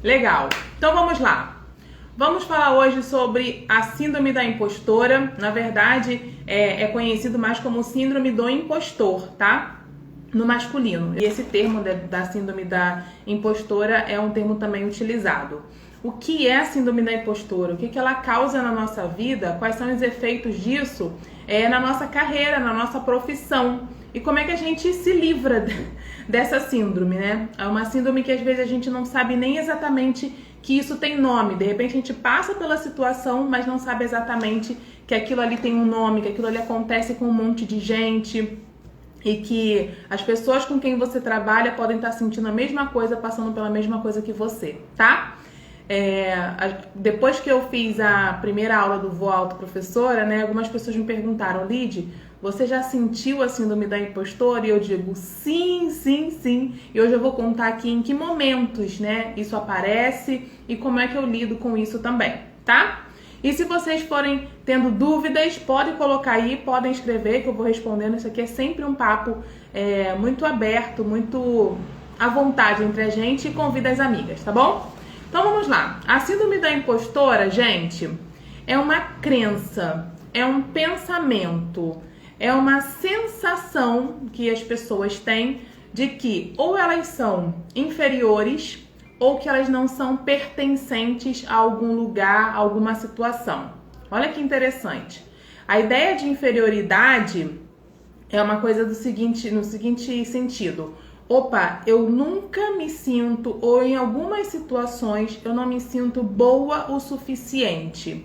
Legal. Então vamos lá. Vamos falar hoje sobre a síndrome da impostora. Na verdade, é conhecido mais como síndrome do impostor, tá? No masculino. E esse termo da síndrome da impostora é um termo também utilizado. O que é a síndrome da impostora? O que ela causa na nossa vida? Quais são os efeitos disso na nossa carreira, na nossa profissão? E como é que a gente se livra dessa síndrome, né? É uma síndrome que às vezes a gente não sabe nem exatamente que isso tem nome. De repente a gente passa pela situação, mas não sabe exatamente que aquilo ali tem um nome, que aquilo ali acontece com um monte de gente e que as pessoas com quem você trabalha podem estar sentindo a mesma coisa, passando pela mesma coisa que você, tá? Depois que eu fiz a primeira aula do Voo Alto Professora, né, algumas pessoas me perguntaram: Lid, você já sentiu a síndrome da impostora? E eu digo sim, sim, sim. E hoje eu vou contar aqui em que momentos, né, isso aparece e como é que eu lido com isso também, tá? E se vocês forem tendo dúvidas, podem colocar aí, podem escrever que eu vou respondendo. Isso aqui é sempre um papo muito aberto, muito à vontade entre a gente, e convida as amigas, tá bom? Então vamos lá. A síndrome da impostora, gente, é uma crença, é um pensamento, é uma sensação que as pessoas têm de que ou elas são inferiores ou que elas não são pertencentes a algum lugar, a alguma situação. Olha que interessante. A ideia de inferioridade é uma coisa no seguinte sentido. Opa, eu nunca me sinto, ou em algumas situações, eu não me sinto boa o suficiente.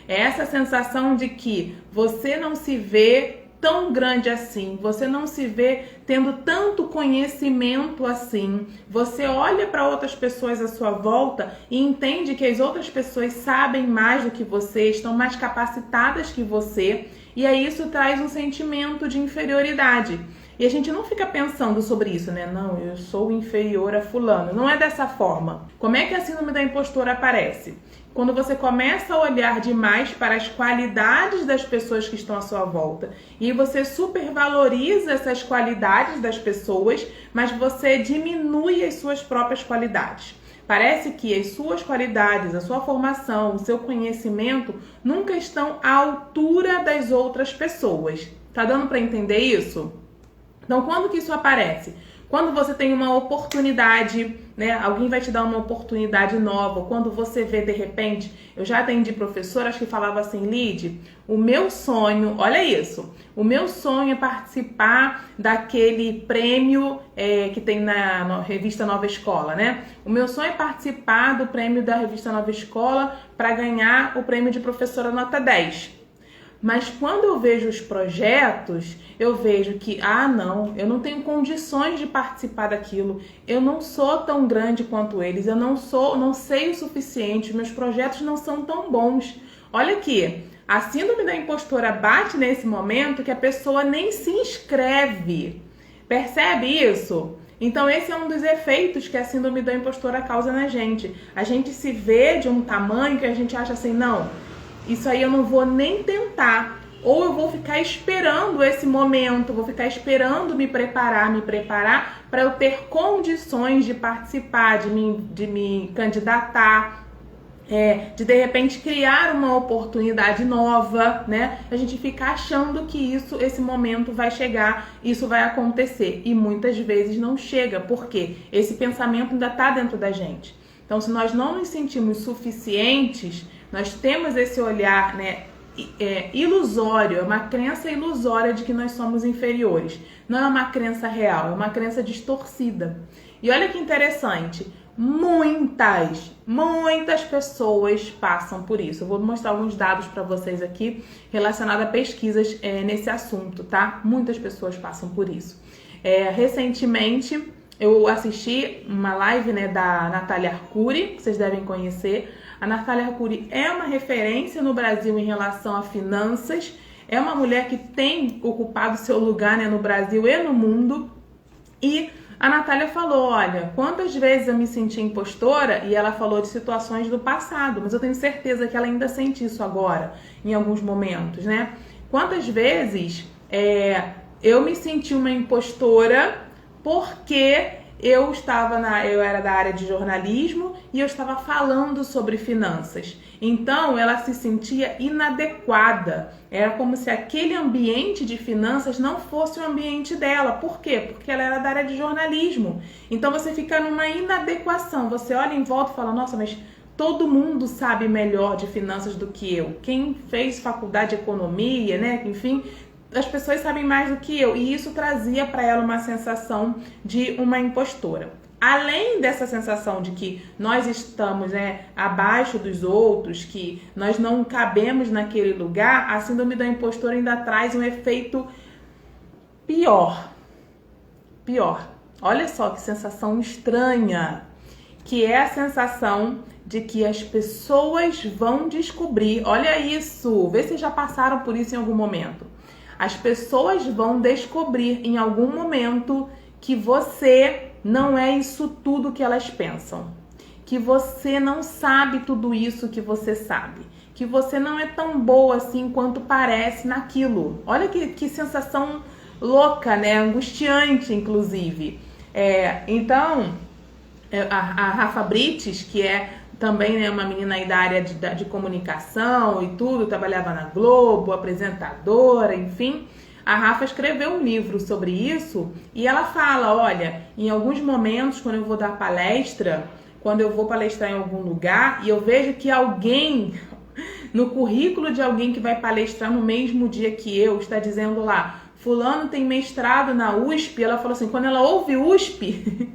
É essa sensação de que você não se vê tão grande assim, você não se vê tendo tanto conhecimento assim. Você olha para outras pessoas à sua volta e entende que as outras pessoas sabem mais do que você, estão mais capacitadas que você, e aí isso traz um sentimento de inferioridade. E a gente não fica pensando sobre isso, né? Não, eu sou inferior a fulano. Não é dessa forma. Como é que a síndrome da impostora aparece? Quando você começa a olhar demais para as qualidades das pessoas que estão à sua volta e você supervaloriza essas qualidades das pessoas, mas você diminui as suas próprias qualidades. Parece que as suas qualidades, a sua formação, o seu conhecimento nunca estão à altura das outras pessoas. Tá dando para entender isso? Então, quando que isso aparece? Quando você tem uma oportunidade, né? Alguém vai te dar uma oportunidade nova. Quando você vê, de repente, eu já atendi professoras que falavam assim: Lid, o meu sonho, olha isso, o meu sonho é participar daquele prêmio que tem na revista Nova Escola, né? O meu sonho é participar do prêmio da revista Nova Escola para ganhar o prêmio de professora nota 10. Mas quando eu vejo os projetos, eu vejo que, não, eu não tenho condições de participar daquilo, eu não sou tão grande quanto eles, eu não sei o suficiente, meus projetos não são tão bons. Olha aqui, a síndrome da impostora bate nesse momento que a pessoa nem se inscreve. Percebe isso? Então esse é um dos efeitos que a síndrome da impostora causa na gente. A gente se vê de um tamanho que a gente acha assim: não, isso aí eu não vou nem tentar, ou eu vou ficar esperando esse momento, vou ficar esperando me preparar para eu ter condições de participar, de me candidatar, de repente criar uma oportunidade nova, né? A gente fica achando que esse momento vai chegar, isso vai acontecer, e muitas vezes não chega, porque esse pensamento ainda está dentro da gente. Então, se nós não nos sentimos suficientes, nós temos esse olhar, né, ilusório, é uma crença ilusória de que nós somos inferiores. Não é uma crença real, é uma crença distorcida. E olha que interessante, muitas pessoas passam por isso. Eu vou mostrar alguns dados para vocês aqui relacionados a pesquisas nesse assunto, tá? Muitas pessoas passam por isso. Recentemente, eu assisti uma live, né, da Natália Arcuri, que vocês devem conhecer. A Natália Arcuri é uma referência no Brasil em relação a finanças. É uma mulher que tem ocupado seu lugar, né, no Brasil e no mundo. E a Natália falou: olha, quantas vezes eu me senti impostora? E ela falou de situações do passado, mas eu tenho certeza que ela ainda sente isso agora, em alguns momentos, né? Quantas vezes eu me senti uma impostora porque eu era da área de jornalismo e eu estava falando sobre finanças. Então, ela se sentia inadequada. Era como se aquele ambiente de finanças não fosse o ambiente dela. Por quê? Porque ela era da área de jornalismo. Então, você fica numa inadequação. Você olha em volta e fala, nossa, mas todo mundo sabe melhor de finanças do que eu. Quem fez faculdade de economia, né? Enfim, as pessoas sabem mais do que eu. E isso trazia para ela uma sensação de uma impostora. Além dessa sensação de que nós estamos, né, abaixo dos outros, que nós não cabemos naquele lugar, a síndrome da impostora ainda traz um efeito pior. Olha só que sensação estranha, que é a sensação de que as pessoas vão descobrir. Olha isso, vê se já passaram por isso em algum momento. As pessoas vão descobrir em algum momento que você não é isso tudo que elas pensam, que você não sabe tudo isso que você sabe, que você não é tão boa assim quanto parece naquilo. Olha que sensação louca, né? Angustiante, inclusive. Então, a Rafa Brites, que é também, né, uma menina aí da área de comunicação e tudo, trabalhava na Globo, apresentadora, enfim. A Rafa escreveu um livro sobre isso e ela fala, olha, em alguns momentos quando eu vou dar palestra, quando eu vou palestrar em algum lugar e eu vejo que alguém, no currículo de alguém que vai palestrar no mesmo dia que eu, está dizendo lá, fulano tem mestrado na USP, ela falou assim, quando ela ouve USP,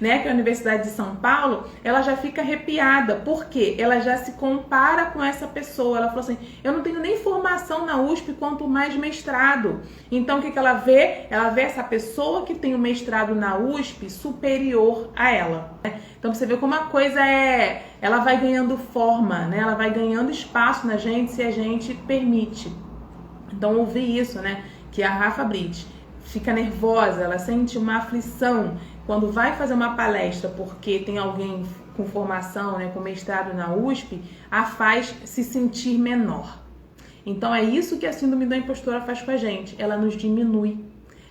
né, que é a Universidade de São Paulo, ela já fica arrepiada, porque ela já se compara com essa pessoa. Ela falou assim, eu não tenho nem formação na USP, quanto mais mestrado. Então, o que ela vê? Ela vê essa pessoa que tem o mestrado na USP superior a ela. Então, você vê como a coisa ela vai ganhando forma, né? Ela vai ganhando espaço na gente se a gente permite. Então, ouvir isso, né? Que a Rafa Brites fica nervosa, ela sente uma aflição quando vai fazer uma palestra porque tem alguém com formação, né, com mestrado na USP, a faz se sentir menor. Então é isso que a síndrome da impostora faz com a gente, ela nos diminui,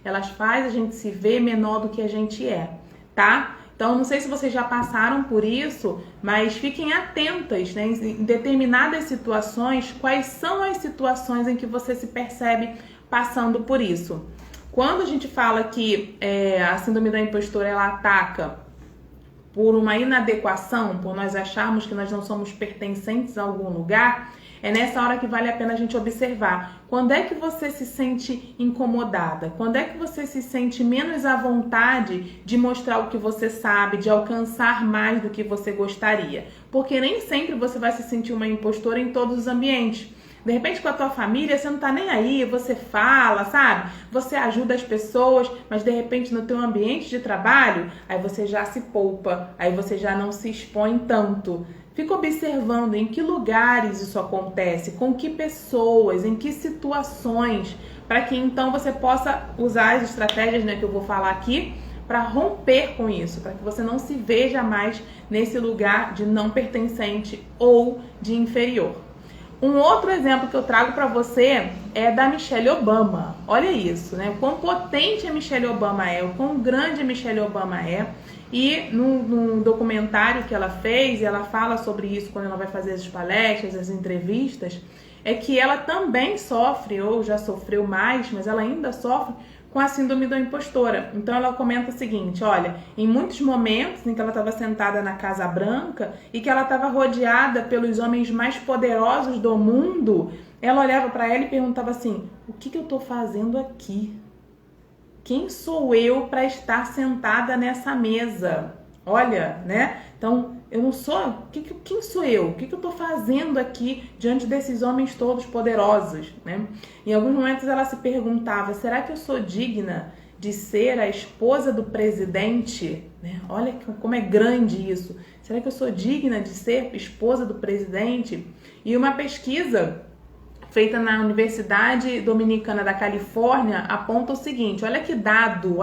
ela faz a gente se ver menor do que a gente é, tá? Então não sei se vocês já passaram por isso, mas fiquem atentas, né, em determinadas situações, quais são as situações em que você se percebe passando por isso. Quando a gente fala que a síndrome da impostora ela ataca por uma inadequação, por nós acharmos que nós não somos pertencentes a algum lugar, é nessa hora que vale a pena a gente observar. Quando é que você se sente incomodada? Quando é que você se sente menos à vontade de mostrar o que você sabe, de alcançar mais do que você gostaria? Porque nem sempre você vai se sentir uma impostora em todos os ambientes. De repente, com a tua família, você não tá nem aí, você fala, sabe? Você ajuda as pessoas, mas de repente no teu ambiente de trabalho, aí você já se poupa, aí você já não se expõe tanto. Fica observando em que lugares isso acontece, com que pessoas, em que situações, para que então você possa usar as estratégias, né, que eu vou falar aqui, para romper com isso, para que você não se veja mais nesse lugar de não pertencente ou de inferior. Um outro exemplo que eu trago para você é da Michelle Obama. Olha isso, né? O quão potente a Michelle Obama é, o quão grande a Michelle Obama é. E no documentário que ela fez, e ela fala sobre isso quando ela vai fazer as palestras, as entrevistas, é que ela também sofre, ou já sofreu mais, mas ela ainda sofre com a síndrome da impostora. Então ela comenta o seguinte, olha, em muitos momentos em que ela estava sentada na Casa Branca e que ela estava rodeada pelos homens mais poderosos do mundo, ela olhava para ela e perguntava assim, o que eu estou fazendo aqui? Quem sou eu para estar sentada nessa mesa? Olha, né? Então, eu não sou... Quem sou eu? O que eu estou fazendo aqui diante desses homens todos poderosos, né? Em alguns momentos ela se perguntava, será que eu sou digna de ser a esposa do presidente? Né? Olha como é grande isso. Será que eu sou digna de ser esposa do presidente? E uma pesquisa feita na Universidade Dominicana da Califórnia aponta o seguinte, olha que dado,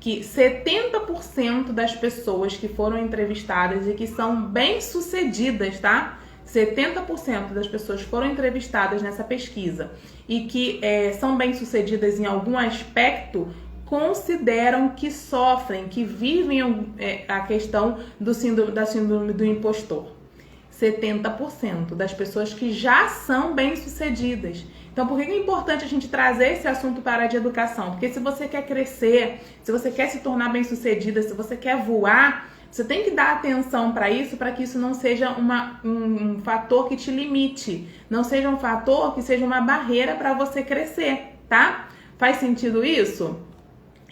que 70% das pessoas que foram entrevistadas e que são bem-sucedidas, tá? 70% das pessoas foram entrevistadas nessa pesquisa e que são bem-sucedidas em algum aspecto, consideram que sofrem, que vivem a questão da síndrome do impostor? 70% das pessoas que já são bem-sucedidas. Então, por que é importante a gente trazer esse assunto para a área de educação? Porque se você quer crescer, se você quer se tornar bem-sucedida, se você quer voar, você tem que dar atenção para isso, para que isso não seja um fator que te limite, não seja um fator que seja uma barreira para você crescer, tá? Faz sentido isso?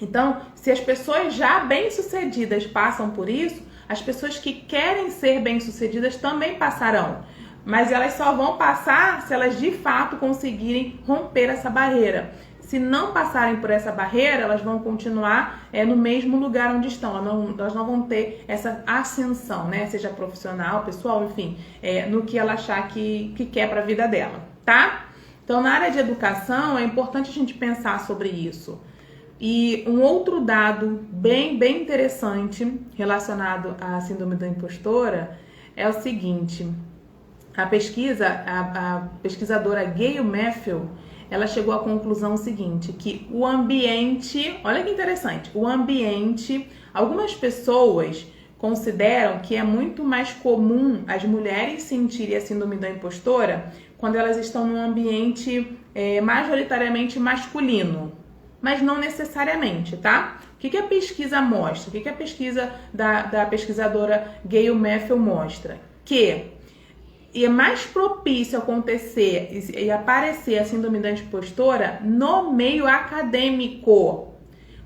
Então, se as pessoas já bem-sucedidas passam por isso, as pessoas que querem ser bem-sucedidas também passarão. Mas elas só vão passar se elas de fato conseguirem romper essa barreira. Se não passarem por essa barreira, elas vão continuar no mesmo lugar onde estão. Elas não vão ter essa ascensão, né? Seja profissional, pessoal, enfim, no que ela achar que quer para a vida dela, tá? Então, na área de educação, é importante a gente pensar sobre isso. E um outro dado bem interessante relacionado à síndrome da impostora é o seguinte: a pesquisadora Gayle Maffel, ela chegou à conclusão seguinte, que o ambiente, olha que interessante, o ambiente, algumas pessoas consideram que é muito mais comum as mulheres sentirem a síndrome da impostora quando elas estão num ambiente majoritariamente masculino. Mas não necessariamente, tá? O que a pesquisa mostra? O que a pesquisa da pesquisadora Gayle Maffel mostra? Que é mais propício acontecer e aparecer a síndrome da impostora no meio acadêmico.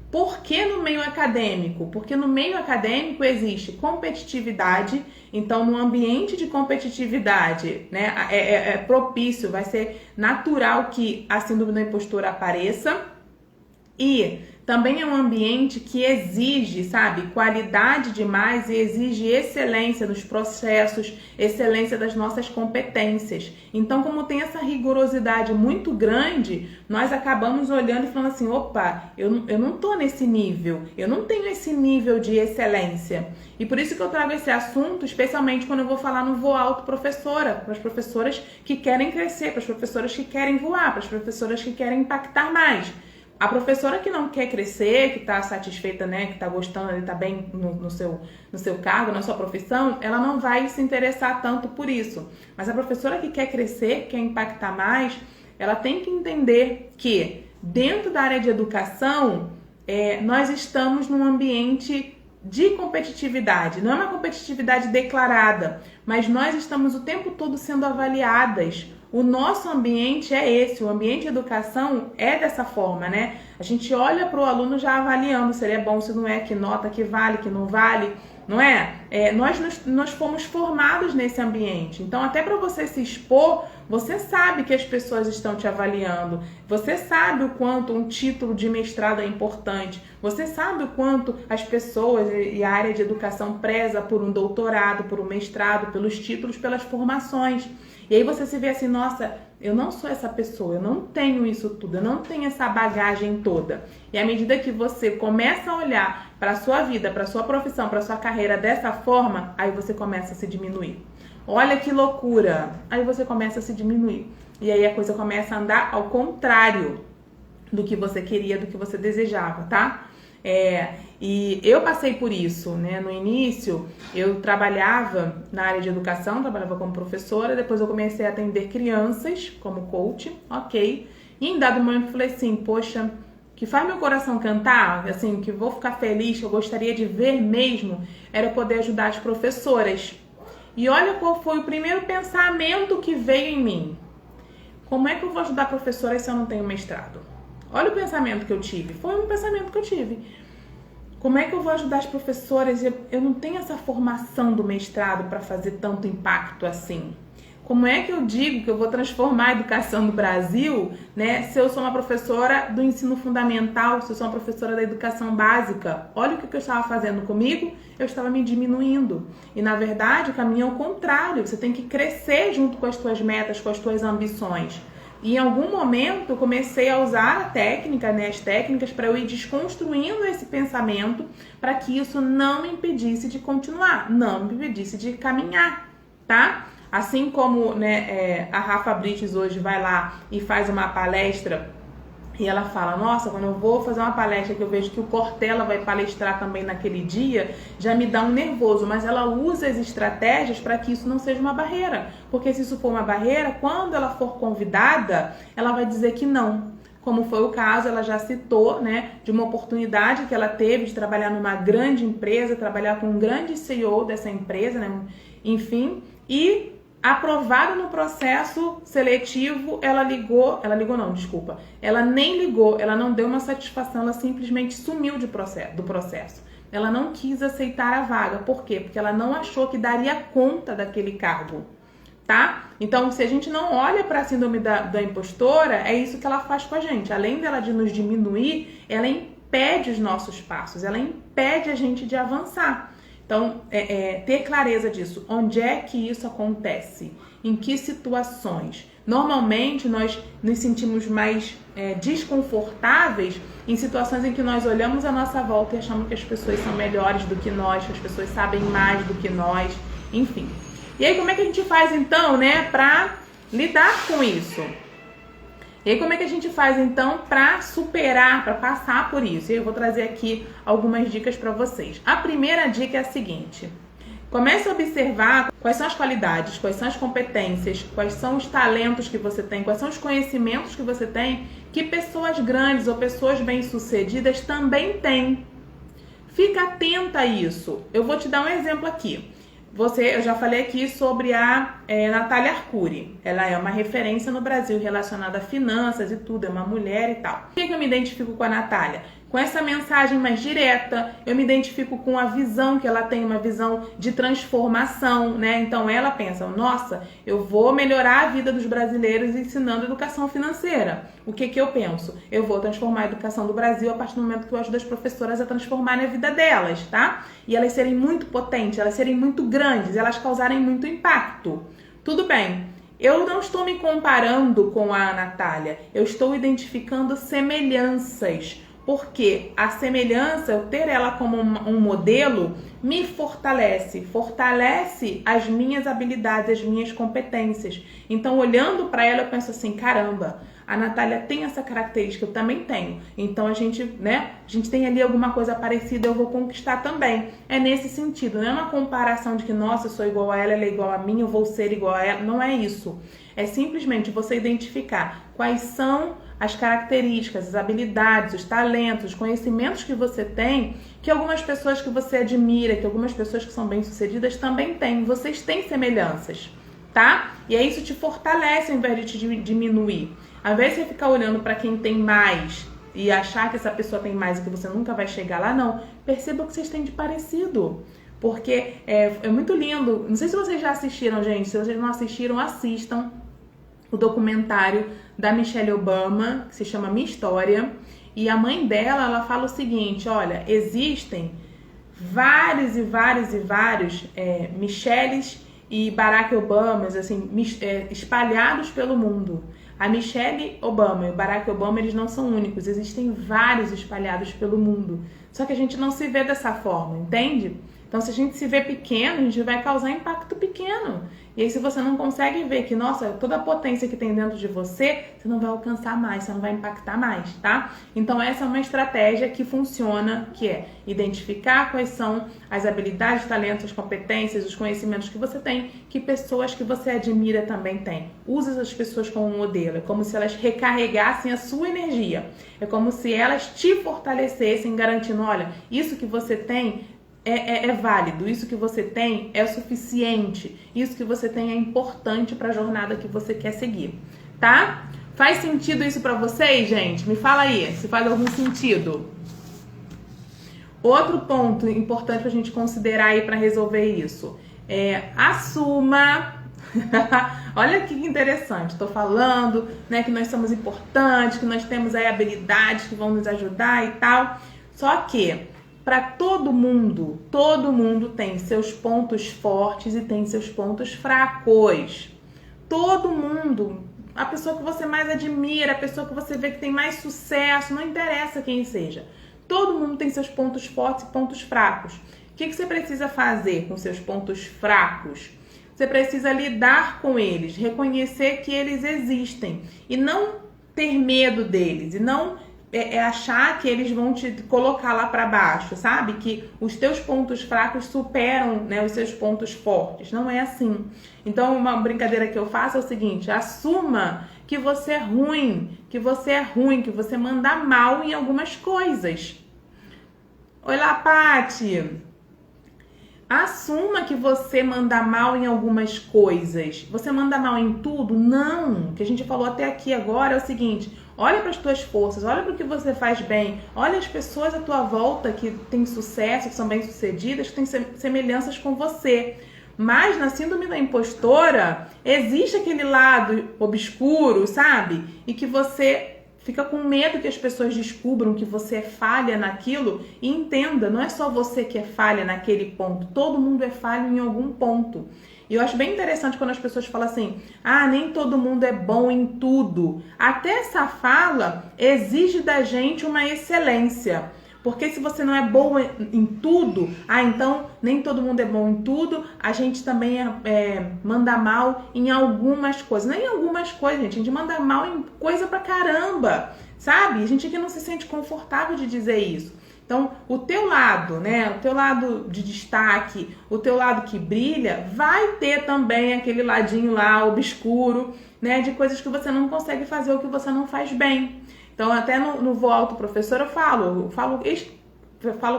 Por que no meio acadêmico? Porque no meio acadêmico existe competitividade, então no ambiente de competitividade, né, é propício, vai ser natural que a síndrome da impostora apareça. E também é um ambiente que exige, sabe, qualidade demais e exige excelência nos processos, excelência das nossas competências. Então, como tem essa rigorosidade muito grande, nós acabamos olhando e falando assim, opa, eu não tô nesse nível, eu não tenho esse nível de excelência. E por isso que eu trago esse assunto, especialmente quando eu vou falar no Voa Alto Professora, para as professoras que querem crescer, para as professoras que querem voar, para as professoras que querem impactar mais. A professora que não quer crescer, que está satisfeita, né, que está gostando, está bem no seu cargo, na sua profissão, ela não vai se interessar tanto por isso. Mas a professora que quer crescer, quer impactar mais, ela tem que entender que dentro da área de educação, nós estamos num ambiente de competitividade. Não é uma competitividade declarada, mas nós estamos o tempo todo sendo avaliadas. O nosso ambiente é esse, o ambiente de educação é dessa forma, né? A gente olha para o aluno já avaliando se ele é bom, se não é, que nota, que vale, que não vale, não é? Nós fomos formados nesse ambiente, então até para você se expor, você sabe que as pessoas estão te avaliando, você sabe o quanto um título de mestrado é importante, você sabe o quanto as pessoas e a área de educação preza por um doutorado, por um mestrado, pelos títulos, pelas formações. E aí você se vê assim, nossa, eu não sou essa pessoa, eu não tenho isso tudo, eu não tenho essa bagagem toda. E à medida que você começa a olhar para a sua vida, para a sua profissão, para a sua carreira dessa forma, aí você começa a se diminuir. Olha que loucura! Aí você começa a se diminuir. E aí a coisa começa a andar ao contrário do que você queria, do que você desejava, tá? E eu passei por isso, né? No início, eu trabalhava na área de educação, trabalhava como professora, depois eu comecei a atender crianças como coach, ok. E em dado momento eu falei assim, poxa, que faz meu coração cantar, assim, que vou ficar feliz, que eu gostaria de ver mesmo, era poder ajudar as professoras. E olha qual foi o primeiro pensamento que veio em mim. Como é que eu vou ajudar professoras se eu não tenho mestrado? Olha o pensamento que eu tive. Foi um pensamento que eu tive. Como é que eu vou ajudar as professoras? Eu não tenho essa formação do mestrado para fazer tanto impacto assim. Como é que eu digo que eu vou transformar a educação do Brasil, né, se eu sou uma professora do ensino fundamental, se eu sou uma professora da educação básica? Olha o que eu estava fazendo comigo, eu estava me diminuindo. E, na verdade, o caminho é o contrário. Você tem que crescer junto com as tuas metas, com as tuas ambições. E em algum momento eu comecei a usar a técnica, né, as técnicas para eu ir desconstruindo esse pensamento para que isso não me impedisse de continuar, não me impedisse de caminhar, tá? Assim como, né, a Rafa Brites hoje vai lá e faz uma palestra E ela fala, nossa, quando eu vou fazer uma palestra que eu vejo que o Cortella vai palestrar também naquele dia, já me dá um nervoso. Mas ela usa as estratégias para que isso não seja uma barreira. Porque se isso for uma barreira, quando ela for convidada, ela vai dizer que não. Como foi o caso, ela já citou, né, de uma oportunidade que ela teve de trabalhar numa grande empresa, trabalhar com um grande CEO dessa empresa, né, enfim, e aprovada no processo seletivo, ela nem ligou, ela não deu uma satisfação, ela simplesmente sumiu do processo. Ela não quis aceitar a vaga. Por quê? Porque ela não achou que daria conta daquele cargo, tá? Então, se a gente não olha para a síndrome da impostora, é isso que ela faz com a gente. Além dela de nos diminuir, ela impede os nossos passos, ela impede a gente de avançar. Então, ter clareza disso. Onde é que isso acontece? Em que situações? Normalmente, nós nos sentimos mais desconfortáveis em situações em que nós olhamos à nossa volta e achamos que as pessoas são melhores do que nós, que as pessoas sabem mais do que nós, enfim. E aí, como é que a gente faz, então, né, para lidar com isso? E aí, como é que a gente faz, então, para superar, para passar por isso? E eu vou trazer aqui algumas dicas para vocês. A primeira dica é a seguinte. Comece a observar quais são as qualidades, quais são as competências, quais são os talentos que você tem, quais são os conhecimentos que você tem, que pessoas grandes ou pessoas bem-sucedidas também têm. Fica atenta a isso. Eu vou te dar um exemplo aqui. Eu já falei aqui sobre a Natália Arcuri. Ela é uma referência no Brasil relacionada a finanças e tudo, é uma mulher e tal. Por que eu me identifico com a Natália? Com essa mensagem mais direta, eu me identifico com a visão que ela tem, uma visão de transformação, né? Então ela pensa, nossa, eu vou melhorar a vida dos brasileiros ensinando educação financeira. O que eu penso? Eu vou transformar a educação do Brasil a partir do momento que eu ajudo as professoras a transformarem a vida delas, tá? E elas serem muito potentes, elas serem muito grandes, elas causarem muito impacto. Tudo bem. Eu não estou me comparando com a Natália, eu estou identificando semelhanças. Porque a semelhança, eu ter ela como um modelo, me fortalece as minhas habilidades, as minhas competências. Então, olhando para ela, eu penso assim, caramba, a Natália tem essa característica, eu também tenho. Então, a gente tem ali alguma coisa parecida, eu vou conquistar também. É nesse sentido, não é uma comparação de que, nossa, eu sou igual a ela é igual a mim, eu vou ser igual a ela. Não é isso. É simplesmente você identificar quais são as características, as habilidades, os talentos, os conhecimentos que você tem, que algumas pessoas que você admira, que algumas pessoas que são bem-sucedidas também têm. Vocês têm semelhanças, tá? E aí isso te fortalece ao invés de te diminuir. Ao invés de você ficar olhando para quem tem mais e achar que essa pessoa tem mais e que você nunca vai chegar lá, não. Perceba o que vocês têm de parecido. Porque é muito lindo. Não sei se vocês já assistiram, gente. Se vocês não assistiram, assistam o documentário da Michelle Obama, que se chama Minha História, e a mãe dela, ela fala o seguinte, olha, existem vários Michelles e Barack Obamas, assim, espalhados pelo mundo. A Michelle Obama e o Barack Obama, eles não são únicos, existem vários espalhados pelo mundo. Só que a gente não se vê dessa forma, entende? Então, se a gente se vê pequeno, a gente vai causar impacto pequeno. E aí, se você não consegue ver que, nossa, toda a potência que tem dentro de você, você não vai alcançar mais, você não vai impactar mais, tá? Então, essa é uma estratégia que funciona, que é identificar quais são as habilidades, talentos, as competências, os conhecimentos que você tem, que pessoas que você admira também têm. Use essas pessoas como modelo, é como se elas recarregassem a sua energia. É como se elas te fortalecessem, garantindo, olha, isso que você tem é válido, isso que você tem é o suficiente, isso que você tem é importante para a jornada que você quer seguir, tá? Faz sentido isso para vocês, gente? Me fala aí, se faz algum sentido. Outro ponto importante para a gente considerar aí para resolver isso assuma. Olha que interessante, estou falando, né, que nós somos importantes, que nós temos aí habilidades que vão nos ajudar e tal, só que para todo mundo tem seus pontos fortes e tem seus pontos fracos. Todo mundo, a pessoa que você mais admira, a pessoa que você vê que tem mais sucesso, não interessa quem seja. Todo mundo tem seus pontos fortes e pontos fracos. O que você precisa fazer com seus pontos fracos? Você precisa lidar com eles, reconhecer que eles existem e não ter medo deles e não achar que eles vão te colocar lá para baixo, sabe? Que os teus pontos fracos superam, né, os seus pontos fortes. Não é assim. Então, uma brincadeira que eu faço é o seguinte: assuma que você é ruim, que você manda mal em algumas coisas. Oi lá, Paty. Assuma que você manda mal em algumas coisas. Você manda mal em tudo? Não. O que a gente falou até aqui agora é o seguinte: olha para as tuas forças, olha para o que você faz bem, olha as pessoas à tua volta que têm sucesso, que são bem-sucedidas, que têm semelhanças com você. Mas na síndrome da impostora, existe aquele lado obscuro, sabe? E que você fica com medo que as pessoas descubram que você é falha naquilo e entenda, não é só você que é falha naquele ponto, todo mundo é falho em algum ponto. E eu acho bem interessante quando as pessoas falam assim: ah, nem todo mundo é bom em tudo. Até essa fala exige da gente uma excelência. Porque se você não é bom em tudo, então nem todo mundo é bom em tudo, a gente também manda mal em algumas coisas. Nem em algumas coisas, gente, a gente manda mal em coisa pra caramba, sabe? A gente aqui não se sente confortável de dizer isso. Então, o teu lado, né, o teu lado de destaque, o teu lado que brilha, vai ter também aquele ladinho lá obscuro, né, de coisas que você não consegue fazer ou que você não faz bem. Então, até no Voo Alto Professor eu falo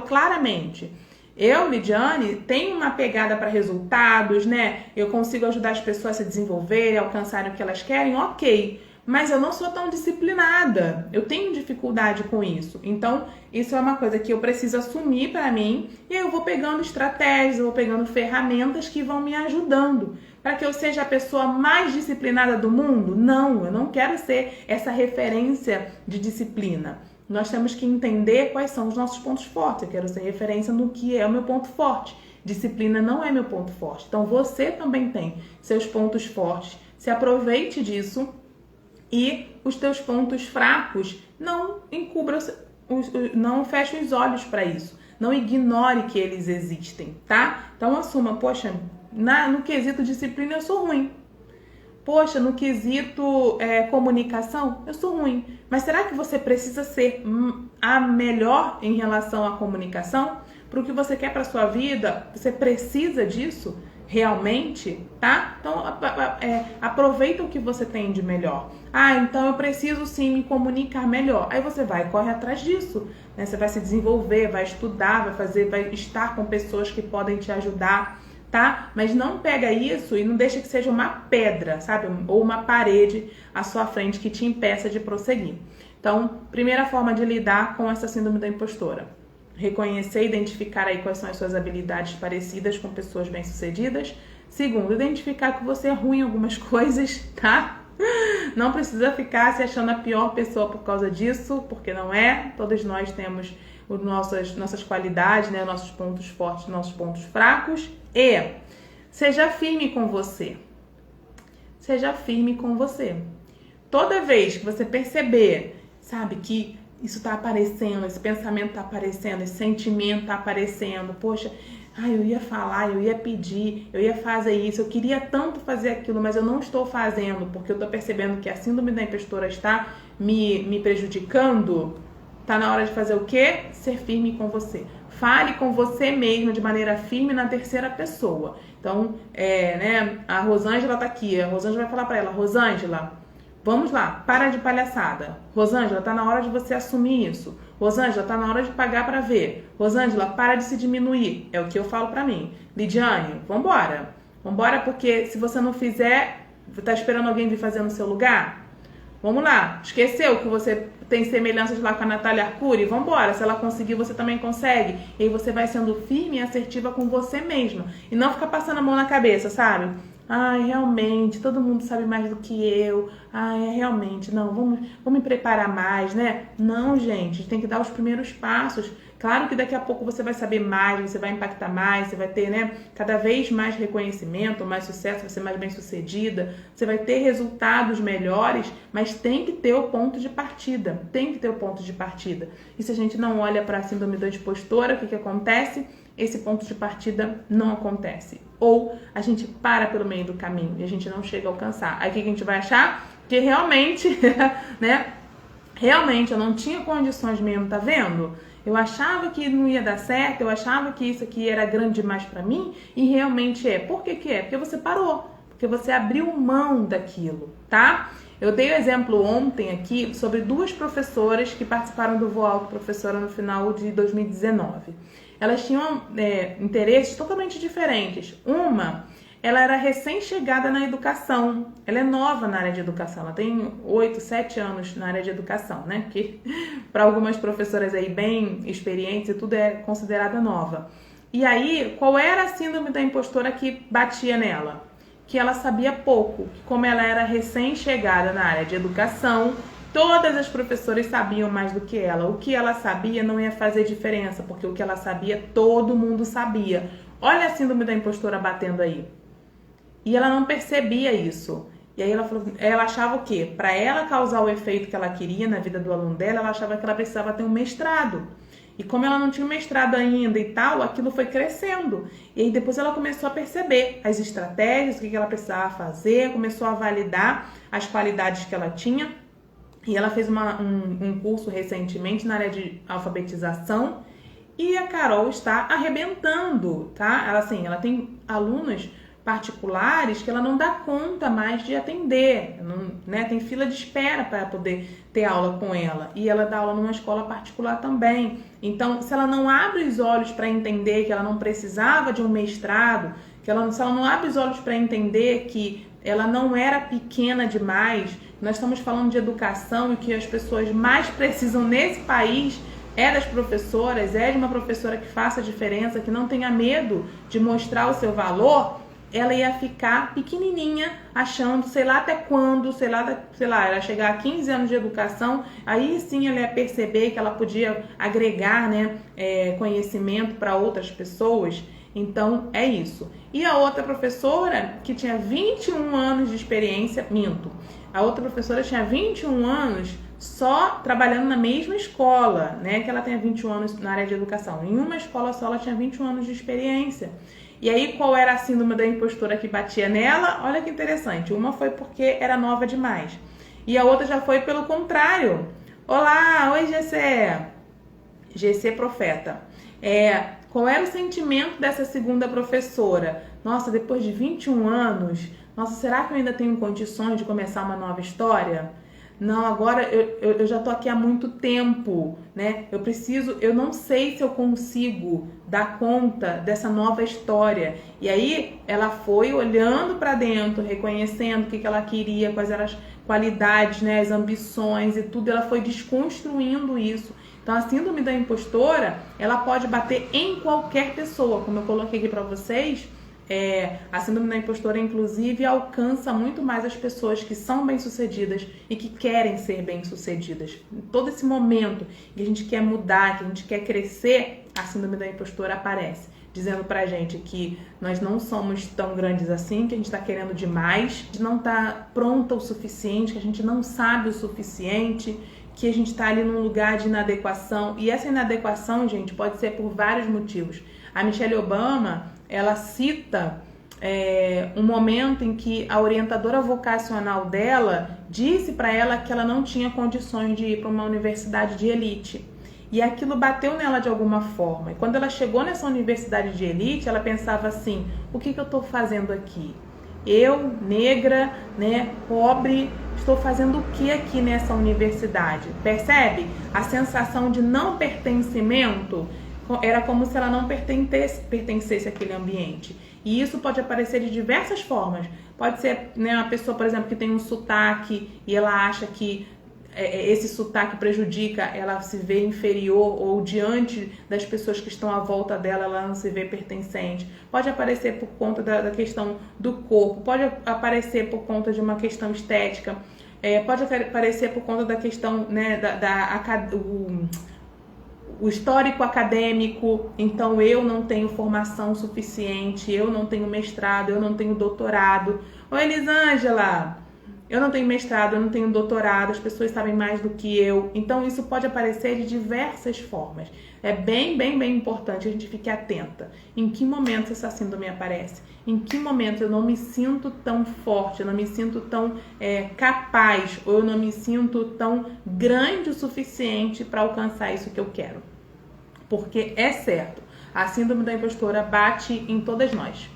claramente. Eu, Lidiane, tenho uma pegada para resultados, né? Eu consigo ajudar as pessoas a se desenvolverem, a alcançarem o que elas querem, ok. Mas eu não sou tão disciplinada. Eu tenho dificuldade com isso. Então, isso é uma coisa que eu preciso assumir para mim. E aí eu vou pegando estratégias, eu vou pegando ferramentas que vão me ajudando. Para que eu seja a pessoa mais disciplinada do mundo? Não, eu não quero ser essa referência de disciplina. Nós temos que entender quais são os nossos pontos fortes. Eu quero ser referência no que é o meu ponto forte. Disciplina não é meu ponto forte. Então, você também tem seus pontos fortes. Se aproveite disso. E os teus pontos fracos, não encubra, não feche os olhos para isso. Não ignore que eles existem, tá? Então assuma, poxa, no quesito disciplina eu sou ruim. Poxa, no quesito comunicação, eu sou ruim. Mas será que você precisa ser a melhor em relação à comunicação? Para o que você quer para sua vida, você precisa disso? Realmente, tá? Então, aproveita o que você tem de melhor. Ah, então eu preciso sim me comunicar melhor. Aí você vai, corre atrás disso, né? Você vai se desenvolver, vai estudar, vai estar com pessoas que podem te ajudar, tá? Mas não pega isso e não deixa que seja uma pedra, sabe? Ou uma parede à sua frente que te impeça de prosseguir. Então, primeira forma de lidar com essa síndrome da impostora: reconhecer e identificar aí quais são as suas habilidades parecidas com pessoas bem-sucedidas. Segundo, identificar que você é ruim em algumas coisas, tá? Não precisa ficar se achando a pior pessoa por causa disso, porque não é. Todos nós temos nossas qualidades, né? Nossos pontos fortes, nossos pontos fracos. E seja firme com você. Seja firme com você. Toda vez que você perceber, sabe, que isso tá aparecendo, esse pensamento tá aparecendo, esse sentimento tá aparecendo, poxa, eu ia falar, eu ia pedir, eu ia fazer isso, eu queria tanto fazer aquilo, mas eu não estou fazendo, porque eu tô percebendo que a síndrome da impostora está me prejudicando. Tá na hora de fazer o quê? Ser firme com você. Fale com você mesmo de maneira firme na terceira pessoa. Então, né, a Rosângela tá aqui, a Rosângela vai falar pra ela: Rosângela, vamos lá, para de palhaçada. Rosângela, tá na hora de você assumir isso. Rosângela, tá na hora de pagar pra ver. Rosângela, para de se diminuir. É o que eu falo pra mim. Lidiane, vambora. Vambora, porque se você não fizer, tá esperando alguém vir fazer no seu lugar? Vamos lá. Esqueceu que você tem semelhanças lá com a Natália Arcuri? Vambora. Se ela conseguir, você também consegue. E aí você vai sendo firme e assertiva com você mesma. E não ficar passando a mão na cabeça, sabe? Ai, realmente, todo mundo sabe mais do que eu. Ai, realmente, não, vamos me preparar mais, né? Não, gente, a gente tem que dar os primeiros passos. Claro que daqui a pouco você vai saber mais, você vai impactar mais, você vai ter, né, cada vez mais reconhecimento, mais sucesso, vai ser mais bem-sucedida, você vai ter resultados melhores, mas tem que ter o ponto de partida, tem que ter o ponto de partida. E se a gente não olha para a síndrome da impostora, o que acontece? Esse ponto de partida não acontece. Ou a gente para pelo meio do caminho e a gente não chega a alcançar. Aí o que a gente vai achar? que realmente, né? Realmente eu não tinha condições mesmo, tá vendo? Eu achava que não ia dar certo, eu achava que isso aqui era grande demais pra mim e realmente é. Por que que é? Porque você parou, porque você abriu mão daquilo, tá? Eu dei o exemplo ontem aqui sobre duas professoras que participaram do Voo Alto Professora no final de 2019. Elas tinham interesses totalmente diferentes. Uma, ela era recém-chegada na educação, ela é nova na área de educação, ela tem 8, 7 anos na área de educação, né? Que para algumas professoras aí bem experientes e tudo é considerada nova. E aí, qual era a síndrome da impostora que batia nela? Que ela sabia pouco, que como ela era recém-chegada na área de educação, todas as professoras sabiam mais do que ela. O que ela sabia não ia fazer diferença, porque o que ela sabia, todo mundo sabia. Olha a síndrome da impostora batendo aí. E ela não percebia isso. E aí ela achava o quê? Para ela causar o efeito que ela queria na vida do aluno dela, ela achava que ela precisava ter um mestrado. E como ela não tinha mestrado ainda e tal, aquilo foi crescendo. E aí depois ela começou a perceber as estratégias, o que ela precisava fazer, começou a validar as qualidades que ela tinha. E ela fez um curso recentemente na área de alfabetização. E a Carol está arrebentando, tá? Ela tem alunos particulares que ela não dá conta mais de atender, não, né? Tem fila de espera para poder ter aula com ela, e ela dá aula numa escola particular também. Então, se ela não abre os olhos para entender que ela não precisava de um mestrado, se ela não abre os olhos para entender que ela não era pequena demais, nós estamos falando de educação e que as pessoas mais precisam nesse país é das professoras, é de uma professora que faça a diferença, que não tenha medo de mostrar o seu valor. Ela ia ficar pequenininha, achando, sei lá até quando, sei lá, ela chegar a 15 anos de educação, aí sim ela ia perceber que ela podia agregar, né, conhecimento para outras pessoas. Então, é isso. E a outra professora, que tinha 21 anos de experiência, a outra professora tinha 21 anos só trabalhando na mesma escola, né, que ela tenha 21 anos na área de educação. Em uma escola só ela tinha 21 anos de experiência. E aí, qual era a síndrome da impostora que batia nela? Olha que interessante. Uma foi porque era nova demais. E a outra já foi pelo contrário. Olá, oi GC. GC Profeta. Qual era o sentimento dessa segunda professora? Nossa, depois de 21 anos, nossa, será que eu ainda tenho condições de começar uma nova história? Não, agora eu já tô aqui há muito tempo, né? Eu não sei se eu consigo dar conta dessa nova história. E aí ela foi olhando para dentro, reconhecendo o que ela queria, quais eram as qualidades, né, as ambições e tudo. Ela foi desconstruindo isso. Então a síndrome da impostora, ela pode bater em qualquer pessoa, como eu coloquei aqui para vocês. A síndrome da impostora, inclusive, alcança muito mais as pessoas que são bem-sucedidas e que querem ser bem-sucedidas. Em todo esse momento que a gente quer mudar, que a gente quer crescer, a síndrome da impostora aparece, dizendo pra gente que nós não somos tão grandes assim, que a gente tá querendo demais, que não tá pronta o suficiente, que a gente não sabe o suficiente, que a gente tá ali num lugar de inadequação. E essa inadequação, gente, pode ser por vários motivos. A Michelle Obama, ela cita um momento em que a orientadora vocacional dela disse para ela que ela não tinha condições de ir para uma universidade de elite. E aquilo bateu nela de alguma forma. E quando ela chegou nessa universidade de elite, ela pensava assim: o que eu estou fazendo aqui? Eu, negra, né, pobre, estou fazendo o que aqui nessa universidade? Percebe? A sensação de não pertencimento era como se ela não pertencesse àquele ambiente. E isso pode aparecer de diversas formas. Pode ser, né, uma pessoa, por exemplo, que tem um sotaque e ela acha que esse sotaque prejudica, ela se vê inferior, ou diante das pessoas que estão à volta dela, ela não se vê pertencente. Pode aparecer por conta da questão do corpo, pode aparecer por conta de uma questão estética, pode aparecer por conta da questão, né, o histórico acadêmico. Então eu não tenho formação suficiente, eu não tenho mestrado, eu não tenho doutorado. Oi, Elisângela! Eu não tenho mestrado, eu não tenho doutorado, as pessoas sabem mais do que eu. Então, isso pode aparecer de diversas formas. É bem importante a gente ficar atenta. Em que momento essa síndrome aparece? Em que momento eu não me sinto tão forte, eu não me sinto tão capaz, ou eu não me sinto tão grande o suficiente para alcançar isso que eu quero? Porque é certo, a síndrome da impostora bate em todas nós.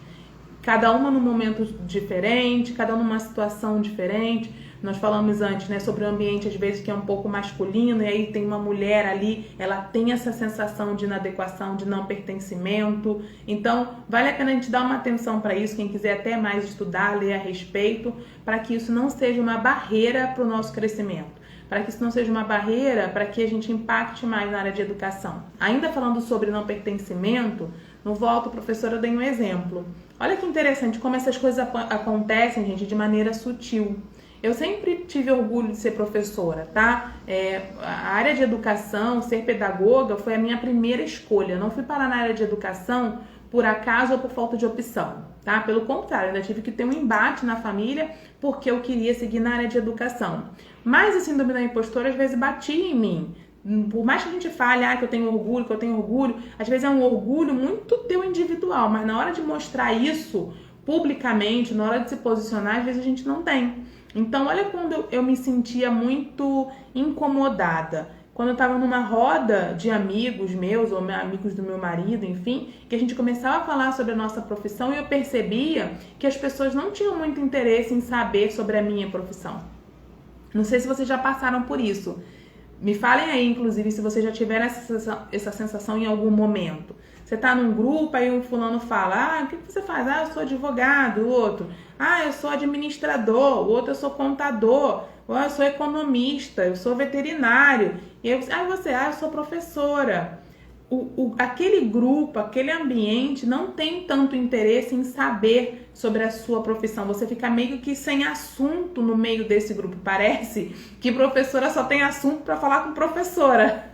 Cada uma num momento diferente, cada uma numa situação diferente. Nós falamos antes, né, sobre o ambiente, às vezes, que é um pouco masculino, e aí tem uma mulher ali, ela tem essa sensação de inadequação, de não pertencimento. Então, vale a pena a gente dar uma atenção para isso, quem quiser até mais estudar, ler a respeito, para que isso não seja uma barreira para o nosso crescimento. Para que isso não seja uma barreira, para que a gente impacte mais na área de educação. Ainda falando sobre não pertencimento, no Volta Professora eu dei um exemplo. Olha que interessante como essas coisas acontecem, gente, de maneira sutil. Eu sempre tive orgulho de ser professora, tá? A área de educação, ser pedagoga, foi a minha primeira escolha. Eu não fui parar na área de educação por acaso ou por falta de opção, tá? Pelo contrário, ainda tive que ter um embate na família porque eu queria seguir na área de educação. Mas a síndrome da impostora às vezes batia em mim. Por mais que a gente fale que eu tenho orgulho, às vezes é um orgulho muito teu individual, mas na hora de mostrar isso publicamente, na hora de se posicionar, às vezes a gente não tem. Então, olha quando eu me sentia muito incomodada. Quando eu estava numa roda de amigos meus, ou amigos do meu marido, enfim, que a gente começava a falar sobre a nossa profissão e eu percebia que as pessoas não tinham muito interesse em saber sobre a minha profissão. Não sei se vocês já passaram por isso. Me falem aí, inclusive, se vocês já tiveram essa sensação em algum momento. Você tá num grupo, aí um fulano fala, o que você faz? Eu sou advogado, o outro, eu sou administrador, o outro, eu sou contador, eu sou economista, eu sou veterinário, e aí você, eu sou professora. Aquele grupo, aquele ambiente não tem tanto interesse em saber sobre a sua profissão. Você fica meio que sem assunto no meio desse grupo. Parece que professora só tem assunto para falar com professora.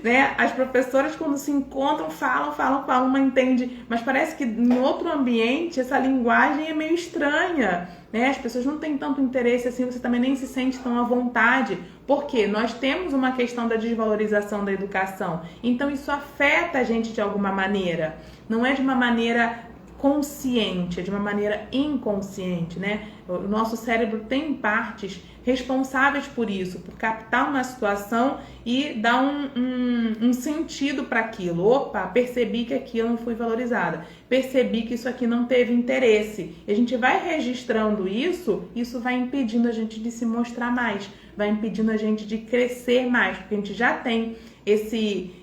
Né? As professoras, quando se encontram, falam, uma entende, mas parece que em outro ambiente essa linguagem é meio estranha, né? As pessoas não têm tanto interesse assim, você também nem se sente tão à vontade, porque nós temos uma questão da desvalorização da educação, então isso afeta a gente de alguma maneira, não é de uma maneira consciente, é de uma maneira inconsciente, né? O nosso cérebro tem partes responsáveis por isso, por captar uma situação e dar um sentido para aquilo. Opa, percebi que aqui eu não fui valorizada, percebi que isso aqui não teve interesse. E a gente vai registrando isso vai impedindo a gente de se mostrar mais, vai impedindo a gente de crescer mais, porque a gente já tem esse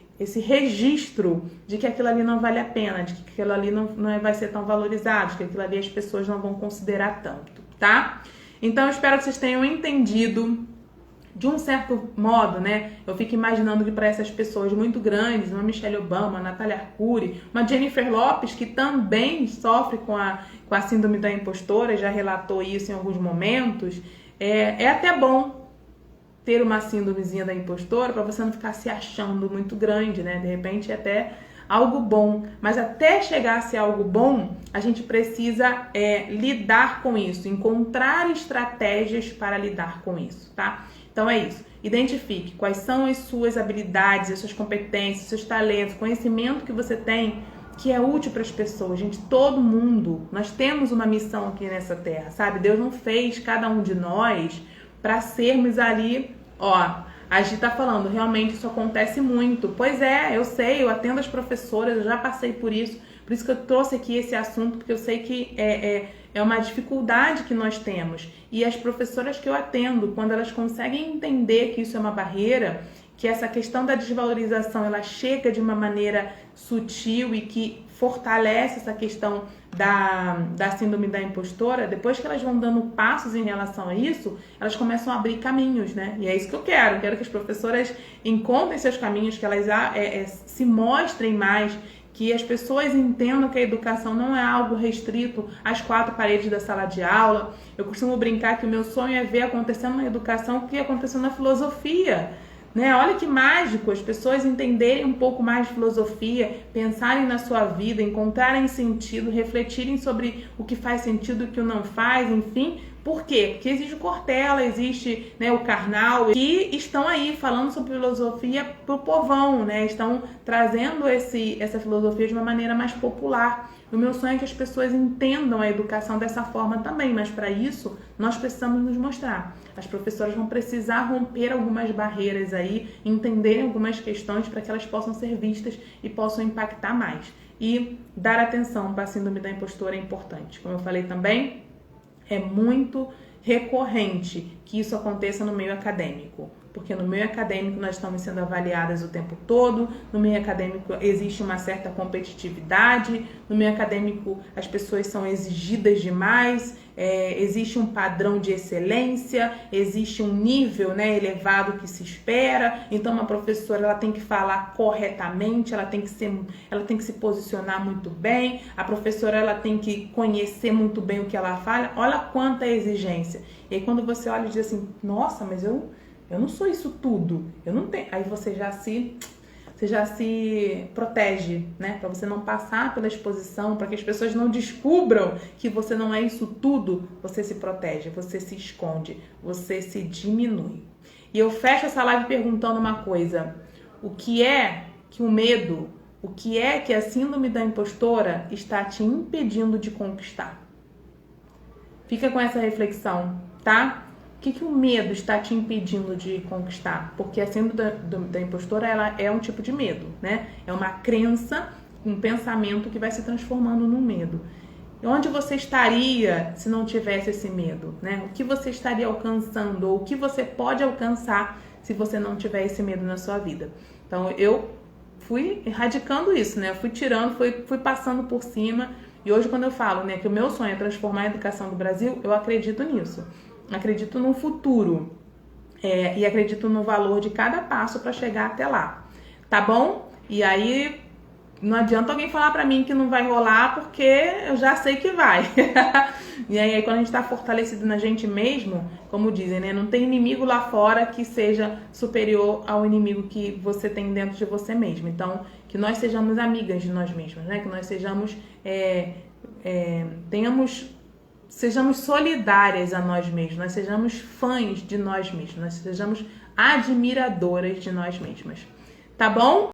registro de que aquilo ali não vale a pena, de que aquilo ali não vai ser tão valorizado, de que aquilo ali as pessoas não vão considerar tanto, tá? Então, eu espero que vocês tenham entendido de um certo modo, né? Eu fico imaginando que para essas pessoas muito grandes, uma Michelle Obama, uma Natália Arcuri, uma Jennifer Lopez, que também sofre com a síndrome da impostora, já relatou isso em alguns momentos, é até bom ter uma síndromezinha da impostora para você não ficar se achando muito grande, né? De repente é até algo bom, mas até chegar a ser algo bom, a gente precisa lidar com isso, encontrar estratégias para lidar com isso, tá? Então é isso, identifique quais são as suas habilidades, as suas competências, os seus talentos, conhecimento que você tem que é útil para as pessoas, gente, todo mundo, nós temos uma missão aqui nessa terra, sabe? Deus não fez cada um de nós para sermos ali, a Gi tá falando, realmente isso acontece muito. Pois é, eu sei, eu atendo as professoras, eu já passei por isso que eu trouxe aqui esse assunto, porque eu sei que é uma dificuldade que nós temos. E as professoras que eu atendo, quando elas conseguem entender que isso é uma barreira, que essa questão da desvalorização, ela chega de uma maneira sutil e que fortalece essa questão da síndrome da impostora, depois que elas vão dando passos em relação a isso, elas começam a abrir caminhos, né? E é isso que eu quero que as professoras encontrem seus caminhos, que elas se mostrem mais, que as pessoas entendam que a educação não é algo restrito às quatro paredes da sala de aula. Eu costumo brincar que o meu sonho é ver acontecendo na educação o que aconteceu na filosofia, né? Olha que mágico, as pessoas entenderem um pouco mais de filosofia, pensarem na sua vida, encontrarem sentido, refletirem sobre o que faz sentido e o que não faz, enfim. Por quê? Porque existe o Cortella, existe, né, o Karnal, que estão aí falando sobre filosofia pro povão, né? Estão trazendo essa filosofia de uma maneira mais popular. O meu sonho é que as pessoas entendam a educação dessa forma também, mas para isso nós precisamos nos mostrar. As professoras vão precisar romper algumas barreiras aí, entenderem algumas questões para que elas possam ser vistas e possam impactar mais. E dar atenção para a síndrome da impostora é importante. Como eu falei também, é muito recorrente que isso aconteça no meio acadêmico, porque no meio acadêmico nós estamos sendo avaliadas o tempo todo, no meio acadêmico existe uma certa competitividade, no meio acadêmico as pessoas são exigidas demais, existe um padrão de excelência, existe um nível, né, elevado que se espera. Então uma professora ela tem que falar corretamente, ela tem que se posicionar muito bem, a professora ela tem que conhecer muito bem o que ela fala. Olha quanta exigência. E aí quando você olha e diz assim, nossa, mas eu não sou isso tudo, eu não tenho. Aí você já se protege, né? Para você não passar pela exposição, para que as pessoas não descubram que você não é isso tudo, você se protege, você se esconde, você se diminui. E eu fecho essa live perguntando uma coisa: o que é que o medo, o que é que a síndrome da impostora está te impedindo de conquistar? Fica com essa reflexão, tá? O que o medo está te impedindo de conquistar? Porque a síndrome da impostora, ela é um tipo de medo, né? É uma crença, um pensamento que vai se transformando num medo. E onde você estaria se não tivesse esse medo, né? O que você estaria alcançando, ou o que você pode alcançar se você não tiver esse medo na sua vida? Então, eu fui erradicando isso, né? Eu fui tirando, fui passando por cima. E hoje, quando eu falo, né, que o meu sonho é transformar a educação do Brasil, eu acredito nisso. Acredito no futuro e acredito no valor de cada passo para chegar até lá, tá bom? E aí não adianta alguém falar para mim que não vai rolar, porque eu já sei que vai. E aí quando a gente está fortalecido na gente mesmo, como dizem, né, não tem inimigo lá fora que seja superior ao inimigo que você tem dentro de você mesmo. Então, que nós sejamos amigas de nós mesmos, né? Que nós sejamos sejamos solidárias a nós mesmos, nós sejamos fãs de nós mesmos, nós sejamos admiradoras de nós mesmas. Tá bom?